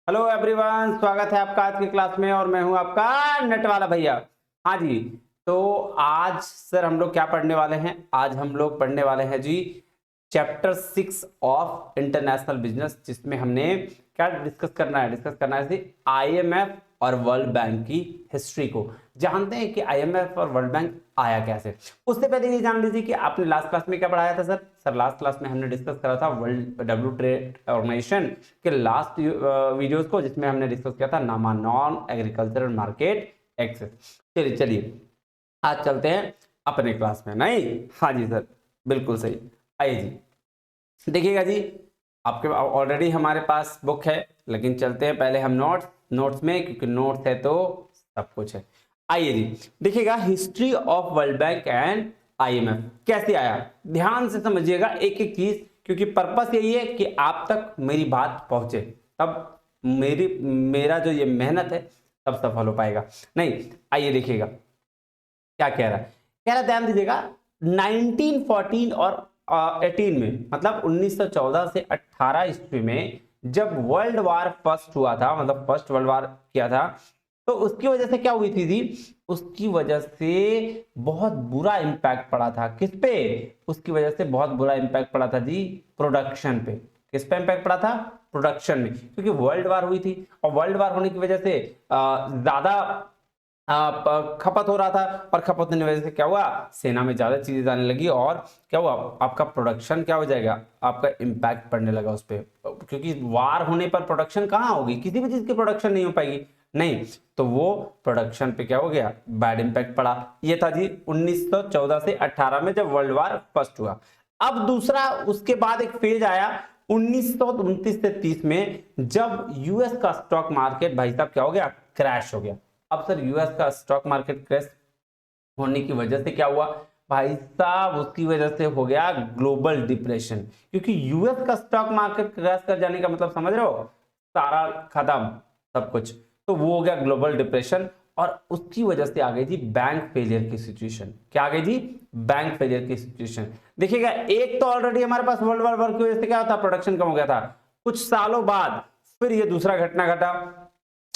Hello everyone, स्वागत है आपका आज की क्लास में और मैं हूं आपका नेट वाला भैया। हाँ जी, तो आज सर हम लोग क्या पढ़ने वाले हैं? आज हम लोग पढ़ने वाले हैं जी चैप्टर 6 ऑफ इंटरनेशनल बिजनेस, जिसमें हमने क्या डिस्कस करना है? डिस्कस करना है आईएमएफ और वर्ल्ड बैंक की हिस्ट्री को। जानते हैं कि आईएमएफ और वर्ल्ड बैंक आया कैसे। उससे पहले ये जान लीजिए कि आपने लास्ट क्लास में क्या पढ़ाया था सर लास्ट क्लास में हमने डिस्कस करा था वर्ल्ड डब्ल्यू ट्रेड ऑर्गेनाइजेशन के लास्ट वीडियोस को, जिसमें हमने डिस्कस किया था नामा नॉन एग्रीकल्चरल मार्केट एक्सेस। चलिए चलिए आज चलते हैं अपने क्लास में। नहीं, हाँ जी सर, बिल्कुल सही। आइए जी, देखिएगा जी, आपके ऑलरेडी हमारे पास बुक है, लेकिन चलते हैं पहले हम नोट्स में, क्योंकि नोट्स है तो सब कुछ है। आइए जी, देखिएगा history of World bank and IMF कैसे आया। ध्यान से समझिएगा एक एक चीज, क्योंकि पर्पस यही है कि आप तक मेरी बात पहुंचे, तब मेरा जो ये मेहनत है तब सफल हो पाएगा। नहीं, आइए देखिएगा क्या कह रहा है। कह रहा है, ध्यान दीजिएगा, 1914 और 18 में, मतलब 1914 से 18 ईस्वी में जब वर्ल्ड वार फर्स्ट हुआ था, मतलब फर्स्ट वर्ल्ड वार किया था, तो उसकी वजह से क्या हुई थी जी? उसकी वजह से बहुत बुरा इंपैक्ट पड़ा था। किस पे? उसकी वजह से बहुत बुरा इंपैक्ट पड़ा था जी प्रोडक्शन पे। किस पे इंपैक्ट पड़ा था? प्रोडक्शन में, क्योंकि वर्ल्ड वार हुई थी और वर्ल्ड वार होने की वजह से ज्यादा खपत हो रहा था, और खपत होने की वजह से क्या हुआ? सेना में ज्यादा चीजें जाने लगी और क्या हुआ? आपका प्रोडक्शन क्या हो जाएगा? आपका इंपैक्ट पड़ने लगा उस पर, क्योंकि वार होने पर प्रोडक्शन कहाँ होगी? किसी भी चीज की प्रोडक्शन नहीं हो पाएगी। नहीं, तो वो प्रोडक्शन पे क्या हो गया? बैड इंपैक्ट पड़ा। ये था जी 1914 से 18 में जब वर्ल्ड वार फर्स्ट हुआ। अब दूसरा, उसके बाद एक फेज आया 1929 से 30 में, जब यूएस का स्टॉक मार्केट भाई साहब क्या हो गया? क्रैश हो गया। अब सर यूएस का स्टॉक मार्केट क्रैश होने की वजह से क्या हुआ भाई साहब? उसकी वजह से हो गया ग्लोबल डिप्रेशन, क्योंकि यूएस का स्टॉक मार्केट क्रैश कर जाने का मतलब समझ रहे हो? सारा खत्म, सब कुछ। तो वो हो गया ग्लोबल डिप्रेशन, और उसकी वजह से आ गई जी बैंक फेलियर की सिचुएशन। क्या आ गई जी? बैंक फेलियर की सिचुएशन। देखिएगा, एक तो ऑलरेडी हमारे पास वर्ल्ड वार की वजह से क्या होता? प्रोडक्शन कम हो गया था। कुछ सालों बाद फिर ये दूसरा घटना घटा,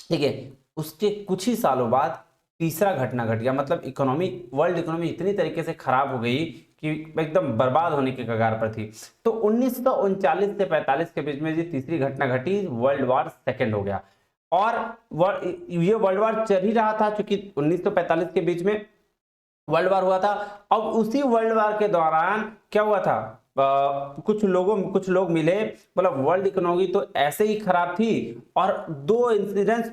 ठीक है। उसके कुछ ही सालों बाद तीसरा घटना घट गया, मतलब इकोनॉमी, वर्ल्ड इकोनॉमी इतनी तरीके से खराब हो गई कि एकदम बर्बाद होने के कगार पर थी। तो 1939 से 45 के बीच में जी तीसरी घटना घटी, वर्ल्ड वार सेकेंड हो गया। और ये वर्ल्ड वार चल ही रहा था, क्योंकि 1945 के बीच में वर्ल्ड वार हुआ था। अब उसी वर्ल्ड वार के दौरान क्या हुआ था? कुछ लोग मिले, मतलब वर्ल्ड इकोनॉमी तो ऐसे ही खराब थी, और दो इंसिडेंट्स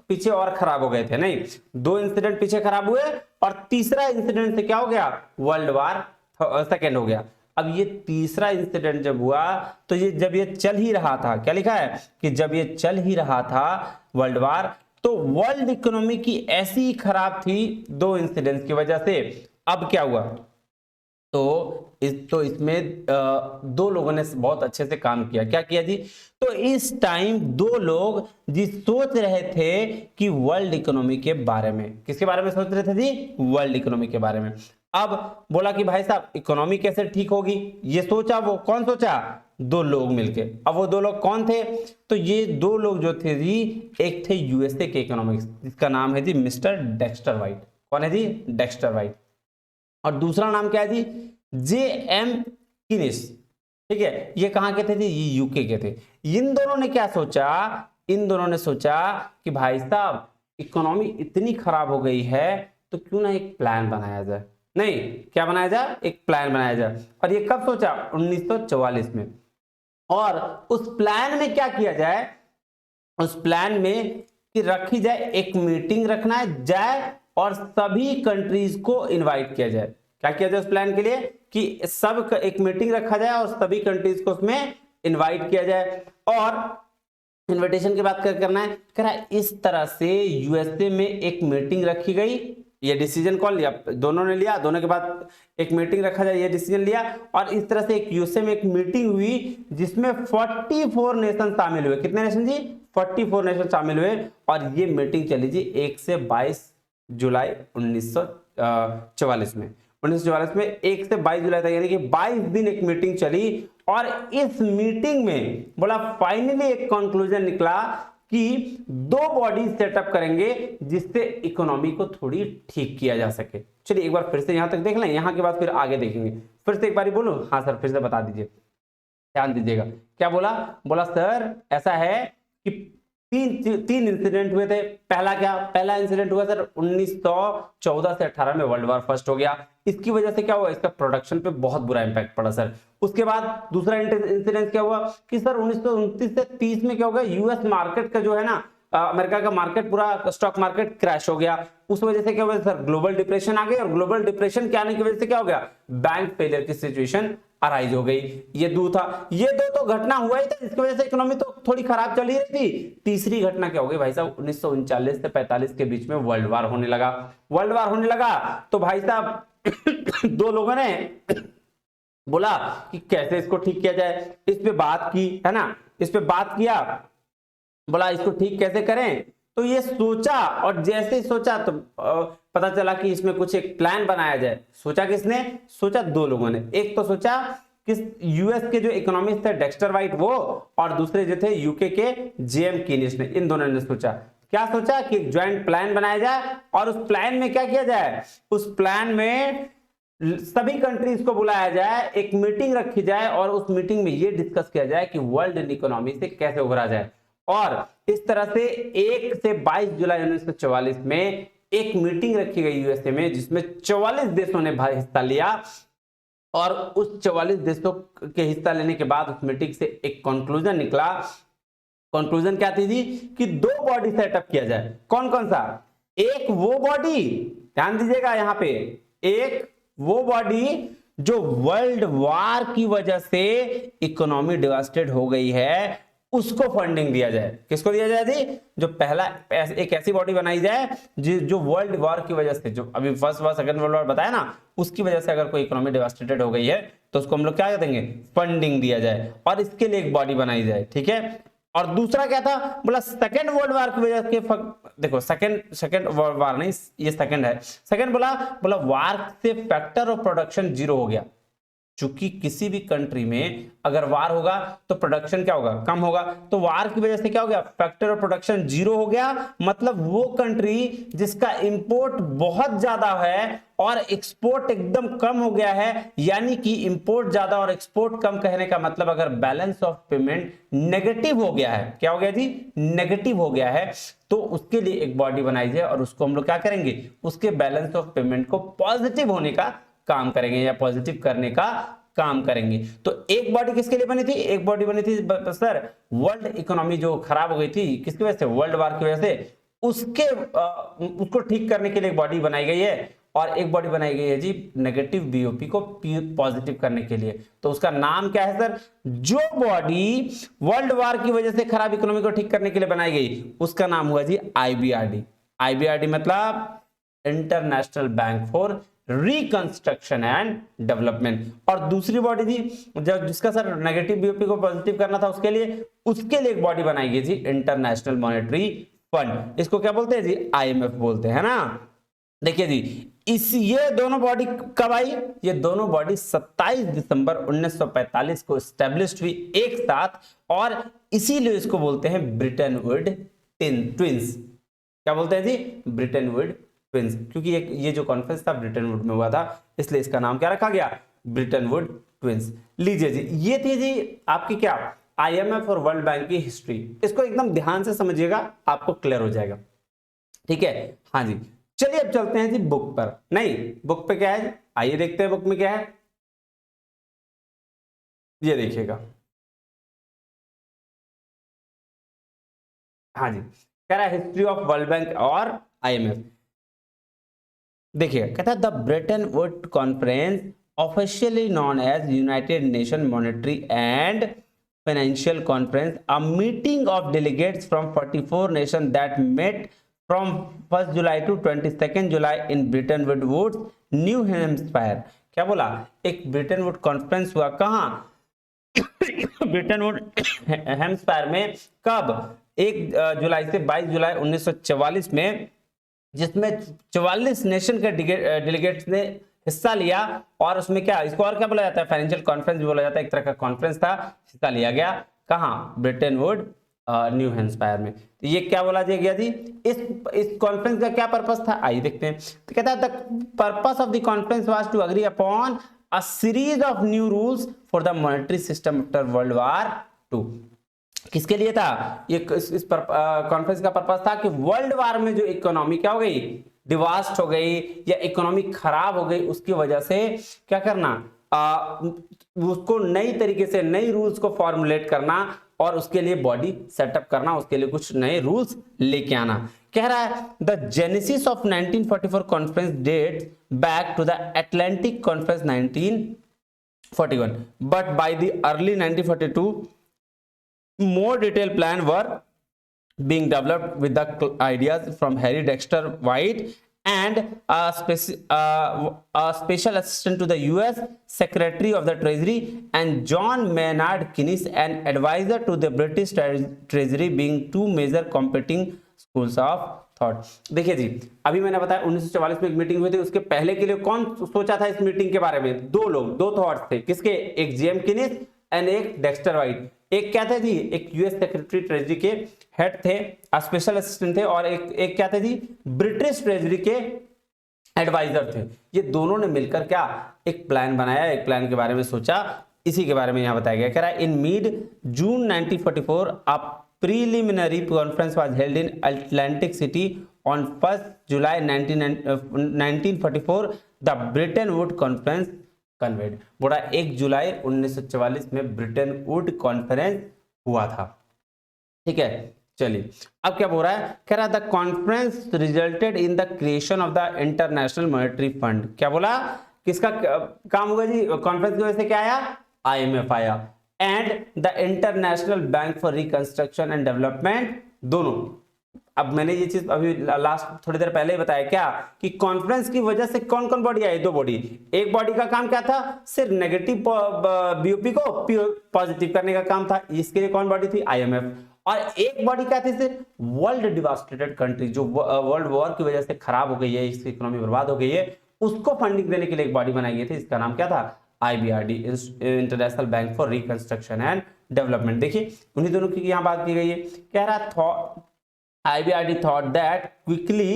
पीछे और खराब हो गए थे। नहीं, दो इंसिडेंट पीछे खराब हुए, और तीसरा इंसिडेंट से क्या हो गया? वर्ल्ड वार सेकेंड हो गया। अब ये तीसरा इंसिडेंट जब हुआ, तो ये जब ये चल ही रहा था, क्या लिखा है कि जब ये चल ही रहा था वर्ल्ड वार, तो वर्ल्ड इकोनॉमी की ऐसी ही खराब थी दो इंसिडेंट्स की वजह से। अब क्या हुआ? तो इसमें दो लोगों ने बहुत अच्छे से काम किया। क्या किया जी? तो इस टाइम दो लोग जी सोच रहे थे कि वर्ल्ड इकोनॉमी के बारे में, किसके बारे में सोच रहे थे जी? वर्ल्ड इकोनॉमी के बारे में। अब बोला कि भाई साहब इकोनॉमी कैसे ठीक होगी, ये सोचा। वो कौन सोचा? दो लोग मिलके। अब वो दो लोग कौन थे? तो ये दो लोग जो थे जी, एक थे यूएसए के इकोनॉमिक्स, जिसका नाम है जी मिस्टर डेक्स्टर वाइट। कौन है जी? Dexter white. और दूसरा नाम क्या है जी? जे एम किनिस। ठीक है, ये कहां के थे जी? ये यूके के थे। इन दोनों ने क्या सोचा? इन दोनों ने सोचा कि भाई साहब इकोनॉमी इतनी खराब हो गई है, तो क्यों ना एक प्लान बनाया जाए। नहीं, क्या बनाया जाए? एक प्लान बनाया जाए। और ये कब सोचा? 1944 में। और उस प्लान में क्या किया जाए? उस प्लान में कि रखी जाए, एक मीटिंग रखना जाए और सभी कंट्रीज को इनवाइट किया जाए। क्या किया जाए उस प्लान के लिए? कि सब एक मीटिंग रखा जाए और सभी कंट्रीज को उसमें इनवाइट किया जाए। और इनविटेशन की बात करना है, कह रहा है इस तरह से यूएसए में एक मीटिंग रखी गई, ये डिसीजन कॉल लिया, दोनों ने लिया, दोनों के बाद एक मीटिंग रखा जाए, ये डिसीजन लिया। और इस तरह से एक यूएसए में एक मीटिंग हुई जिसमें 44 नेशन शामिल हुए। कितने नेशन जी? 44 नेशन शामिल हुए। और ये मीटिंग चली जी 1 से 22 जुलाई 1944 में। 1944 में 1 से 22 जुलाई तक, यानी कि 22 दिन एक मीटिंग चली। और इस मीटिंग में बोला फाइनली एक कंक्लूजन निकला कि दो बॉडी सेटअप करेंगे जिससे इकोनॉमी को थोड़ी ठीक किया जा सके। चलिए एक बार फिर से यहां तक देख लें, यहां के बाद फिर आगे देखेंगे। फिर से एक बार बोलूं? हाँ सर, फिर से बता दीजिए, ध्यान दीजिएगा। क्या बोला? बोला सर ऐसा है कि तीन इंसिडेंट हुए थे। पहला क्या? पहला इंसिडेंट हुआ सर 1914 से 18 में वर्ल्ड वॉर फर्स्ट हो गया। इसकी वजह से क्या हुआ? इसका प्रोडक्शन पे बहुत बुरा इंपैक्ट पड़ा सर। उसके बाद दूसरा इंसिडेंट क्या हुआ कि सर 1929 से 30 में क्या हो गया? यूएस मार्केट का जो है ना, अमेरिका का मार्केट, पूरा स्टॉक मार्केट क्रैश हो गया। उस वजह से क्या हुआ सर? ग्लोबल डिप्रेशन आ गई, और ग्लोबल डिप्रेशन के आने की वजह से क्या हो गया? बैंक फेलियर की सिचुएशन अराइज हो गई। ये दो था, ये दो तो घटना हुआ ही था जिसकी वजह से इकोनॉमी तो थोड़ी खराब चल ही रही थी। तीसरी घटना क्या हो गई भाई साहब? 1939 से 45 के बीच में वर्ल्ड वार होने लगा। वर्ल्ड वार होने लगा तो भाई साहब दो लोगों ने बोला कि कैसे इसको ठीक किया जाए। इस पे बात की, है ना, इस पे बात किया, बोला इसको ठीक कैसे करें। तो ये सोचा, और जैसे ही सोचा तो पता चला कि इसमें कुछ एक प्लान बनाया जाए। सोचा किसने? सोचा दो लोगों ने। एक तो सोचा किस, यूएस के जो इकोनॉमिस्ट थे डेक्स्टर वाइट वो, और दूसरे जो थे यूके के जेएम कीनिस ने। इन दोनों ने सोचा, क्या सोचा कि एक ज्वाइंट प्लान बनाया जाए, और उस प्लान में क्या किया जाए? उस प्लान में सभी कंट्रीज को बुलाया जाए, एक मीटिंग रखी जाए, और उस मीटिंग में यह डिस्कस किया जाए कि वर्ल्ड इकोनॉमी से कैसे उभरा जाए। और इस तरह से 1 से 22 जुलाई 1944 में एक मीटिंग रखी गई यूएसए में, जिसमें 44 देशों ने हिस्सा लिया। और उस 44 देशों के हिस्सा लेने के बाद उस मीटिंग से एक कंक्लूजन निकला। कंक्लूजन क्या थी जी? कि दो बॉडी सेटअप किया जाए। कौन कौन सा? एक वो बॉडी, ध्यान दीजिएगा यहां पे, एक वो बॉडी जो वर्ल्ड वॉर की वजह से इकोनॉमी डिवास्टेड हो गई है, उसको फंडिंग दिया जाए। किसको दिया जाए जी? जो पहला एक ऐसी बॉडी बनाई जाए जो वर्ल्ड वॉर की वजह से, जो अभी first war second world war बताया ना, उसकी वजह से अगर कोई इकोनॉमी डिवास्टेटेड हो गई है तो उसको हम लोग क्या देंगे? फंडिंग दिया जाए, और इसके लिए एक बॉडी बनाई जाए। ठीक है। और दूसरा क्या था? बोला सेकंड वर्ल्ड वॉर की वजह से, देखो सेकंड वर्ल्ड वॉर नहीं, ये सेकंड है। सेकंड बोला वार से फैक्टर ऑफ प्रोडक्शन जीरो हो गया। चूंकि किसी भी कंट्री में अगर वार होगा तो प्रोडक्शन क्या होगा? कम होगा। तो वार की वजह से क्या हो गया? फैक्टर ऑफ प्रोडक्शन जीरो हो गया। मतलब वो कंट्री जिसका इंपोर्ट बहुत ज्यादा है और एक्सपोर्ट एकदम कम हो गया है, यानी कि इंपोर्ट ज्यादा और एक्सपोर्ट कम कहने का मतलब अगर बैलेंस ऑफ पेमेंट नेगेटिव हो गया है, क्या हो गया जी? नेगेटिव हो गया है, तो उसके लिए एक बॉडी बनाई जाए, और उसको हम लोग क्या करेंगे? उसके बैलेंस ऑफ पेमेंट को पॉजिटिव होने का काम करेंगे, या पॉजिटिव करने का काम करेंगे। तो एक बॉडी किसके लिए बनी थी? एक बॉडी बनी थी सर वर्ल्ड इकोनॉमी जो खराब हो गई थी, किसकी वजह से? वर्ल्ड वार की वजह से। उसको ठीक करने के लिए एक बॉडी बनाई गई है, और एक बॉडी बनाई गई है जी नेगेटिव बीओपी को पॉजिटिव करने के लिए। तो उसका नाम क्या है सर? जो बॉडी वर्ल्ड वार की वजह से खराब इकोनॉमी को ठीक करने के लिए बनाई गई, उसका नाम हुआ जी आईबीआरडी। आईबीआरडी मतलब international bank for reconstruction and development. और दूसरी बॉडी थी जिसका सर नेगेटिव बीओपी को पॉजिटिव करना था, उसके लिए एक बॉडी बनाई गई थी इंटरनेशनल मॉनेटरी फंड। इसको क्या बोलते हैं जी? आईएमएफ बोलते हैं ना। देखिए जी, ये दोनों बॉडी कब आई? ये दोनों बॉडी 27 दिसंबर 1945 को स्टैब्लिश्ड हुई एक साथ, और इसीलिए इसको बोलते हैं ब्रिटेन वुड ट्विंस। क्या बोलते हैं जी? ब्रिटेन वुड ट्विंस, क्योंकि ये जो कॉन्फ्रेंस था ब्रिटेन वुड में हुआ था, इसलिए इसका नाम क्या रखा गया? Britain would twins. लीजिए जी, ये थी जी आपकी क्या? आईएमएफ और वर्ल्ड बैंक की हिस्ट्री। इसको एकदम ध्यान से समझिएगा, आपको क्लियर हो जाएगा। ठीक है, हाँ जी। चलिए अब चलते हैं जी बुक पर। नहीं, बुक पे क्या है, आइए देखते हैं बुक में क्या है। ये देखिएगा, हाँ जी, कह रहा है हिस्ट्री ऑफ वर्ल्ड बैंक और आईएमएफ। देखिए, कहता है the Bretton Wood conference officially known as United Nation monetary and financial conference, a meeting of delegates from 44 nation that met from 1st July to 22nd July in Bretton Woods, New Hampshire. क्या बोला? एक Britain Wood conference हुआ, कहां? Britain would Hampshire में। कब? 1 जुलाई से 22 जुलाई 1944 में, जिसमें 44 नेशन के डेलीगेट्स ने हिस्सा लिया। और उसमें क्या, इसको और क्या बोला जाता है? फाइनेंशियल कॉन्फ्रेंस भी बोला जाता है, एक तरह का कॉन्फ्रेंस था, हिस्सा लिया गया। कहां? ब्रिटेन वुड न्यू हैम्पशायर में। तो ये क्या बोला गया जी, इस कॉन्फ्रेंस का क्या पर्पस था, आइए देखते हैं। तो कहता है the purpose of the conference was to agree upon a series of new rules for the monetary system after world war 2। किसके लिए था ये, इस कॉन्फ्रेंस का पर्पस था कि वर्ल्ड वार में जो इकोनॉमी क्या हो गई, डिवास्ट हो गई या इकोनॉमी खराब हो गई, उसकी वजह से क्या करना, उसको नई तरीके से नई रूल्स को फॉर्मुलेट करना और उसके लिए बॉडी सेटअप करना, उसके लिए कुछ नए रूल्स लेके आना। कह रहा है the genesis of 1944 conference date back to the Atlantic conference 1941, but by the early 1942 more detailed plan were being developed with the ideas from Harry Dexter White and a special assistant to the US Secretary of the Treasury and John Maynard Keynes, an advisor to the British Treasury, being two major competing schools of thought। देखिए जी, अभी मैंने बताया 1944 में एक meeting हुई थी, उसके पहले के लिए कौन सोचा था इस मीटिंग के बारे में, दो लोग, दो थॉट्स थे, किसके, एक जेम किनिस एंड एक डेक्स्टर वाइट। एक क्या थे जी, एक यूएस सेक्रेटरी ट्रेजरी के हेड थे, स्पेशल असिस्टेंट थे, और एक क्या थे जी, ब्रिटिश ट्रेजरी के एडवाइजर थे। ये दोनों ने मिलकर क्या एक प्लान बनाया, एक प्लान के बारे में सोचा, इसी के बारे में यहां बताया गया। कह रहा है in mid June 1944 a preliminary conference was held in Atlantic city on 1 July 1944 the Bretton Wood conference conveyed. बोला 1 जुलाई 1944 में ब्रिटेन वुड कॉन्फ्रेंस हुआ था। ठीक है, चलिए अब क्या बोल रहा है, कह रहा the conference resulted in the creation of the international monetary fund. क्या बोला, किसका काम होगा जी, कॉन्फ्रेंस की वजह से क्या आया, आईएमएफ आया, and the international bank for reconstruction and development, दोनों। अब मैंने ये चीज अभी लास्ट थोड़ी देर पहले ही बताया क्या, कि कॉन्फ्रेंस की वजह से कौन कौन बॉडी आई, दो बॉडी। एक बॉडी का काम क्या था, सिर्फ नेगेटिव बीओपी को पॉजिटिव करने का काम था, इसके लिए कौन बॉडी थी, आईएमएफ। और एक बॉडी क्या थी, सिर्फ वर्ल्ड डिवास्टेटेड कंट्री, जो वर्ल्ड वॉर की वजह से खराब हो गई है, इसकी इकोनॉमी बर्बाद हो गई है, उसको फंडिंग देने के लिए एक बॉडी बनाई गई थी, इसका नाम क्या था, IBRD, international bank for reconstruction and development. देखिए उन्हीं दोनों की यहाँ बात की गई है। कह रहा IBRD thought that quickly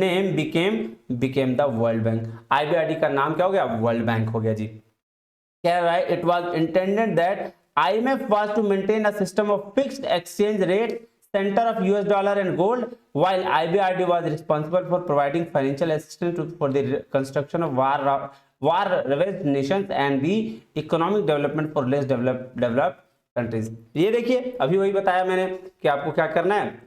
name became the World Bank। IBRD का नाम क्या हो गया, वर्ल्ड बैंक हो गया जी। कह रहा है it was intended that IMF was to maintain a system of fixed exchange rate center of US dollar and gold, while IBRD was responsible for providing financial assistance for the construction of war-ravaged nations and the economic development for less developed countries। ये देखिए अभी वही बताया मैंने कि आपको क्या करना है,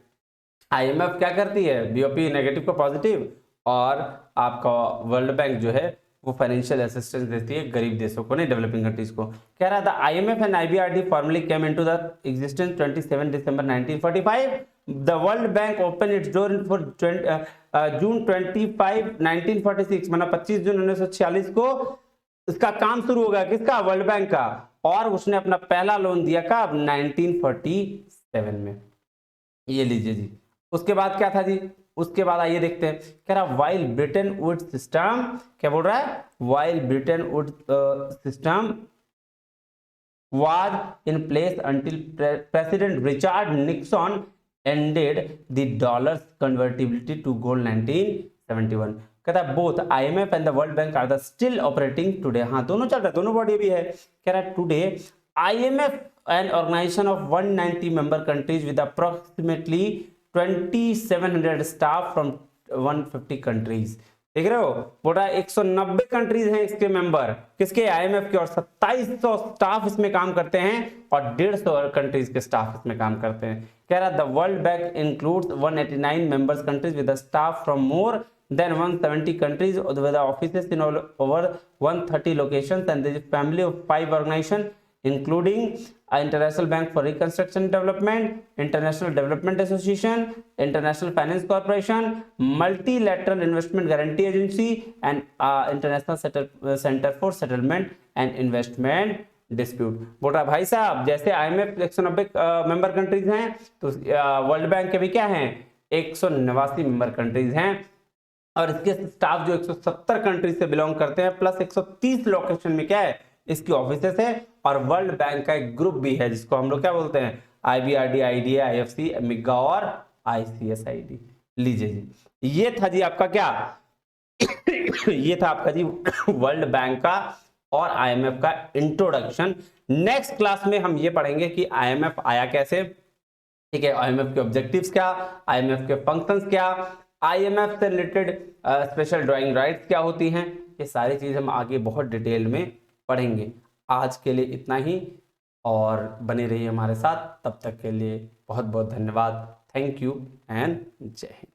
आईएमएफ क्या करती है, बीओपी नेगेटिव को पॉजिटिव, और आपका वर्ल्ड बैंक जो है वो फाइनेंशियल असिस्टेंस देती है गरीब देशों को, नहीं डेवलपिंग कंट्रीज को। कह रहा था IMF and IBRD formally came into the existence 27 December 1945। The World bank open it's door for जून 25 1946, मतलब 25 जून 1946 को इसका काम शुरू होगा, किसका, वर्ल्ड बैंक का, और उसने अपना पहला लोन दिया कब, 1947 में। ये लीजिए जी। उसके बाद क्या था जी, उसके बाद आइए देखते हैं। कह रहा वाइल ब्रिटेन वुड सिस्टम, क्या बोल रहा है, while Bretton Wood system was in place until President Richard Nixon ended the dollars convertibility to gold 1971। कहता है both IMF and the World Bank are the still operating today. हाँ दोनों चल रहा है, दोनों बॉडी भी है। कह रहा है today IMF an organization of 190 member countries with approximately 2700 staff from 150 countries। देख रहे हो, बोल रहा है 190 कंट्रीज हैं इसके मेंबर, किसके, आईएमएफ के, और 2700 स्टाफ इसमें काम करते हैं, और 150 कंट्रीज के स्टाफ इसमें काम करते हैं। कह रहा the World bank includes 189 members countries with staff from more than 170 countries with offices in over 130 locations, and there is a family of 5 organizations including International Bank for Reconstruction and Development, International Development Association, International Finance Corporation, Multilateral Investment Guarantee Agency, and International Center for Settlement and Investment Dispute। बोल रहा भाई साहब जैसे IMF 190 member countries हैं, तो world bank के भी क्या हैं, 189 मेंबर कंट्रीज हैं, और इसके स्टाफ जो 170 कंट्रीज से बिलोंग करते हैं, प्लस 130 लोकेशन में क्या है, इसकी ऑफिसेस है, और वर्ल्ड बैंक का एक ग्रुप भी है जिसको हम लोग क्या बोलते हैं, IBRD, IDA, IFC, मिग्गा और ICSID। लीजिए जी, ये था जी आपका क्या ये था आपका जी वर्ल्ड बैंक का और IMF का इंट्रोडक्शन। नेक्स्ट क्लास में हम ये पढ़ेंगे कि IMF आया कैसे, ठीक है, IMF के ऑब्जेक्टिव्स क्या, IMF के फंक्शंस क्या, IMF से रिलेटेड स्पेशल ड्राइंग राइट्स क्या होती हैं, ये सारी चीज हम आगे बहुत डिटेल में पढ़ेंगे। आज के लिए इतना ही, और बने रहिए हमारे साथ, तब तक के लिए बहुत बहुत धन्यवाद। थैंक यू एंड जय हिंद।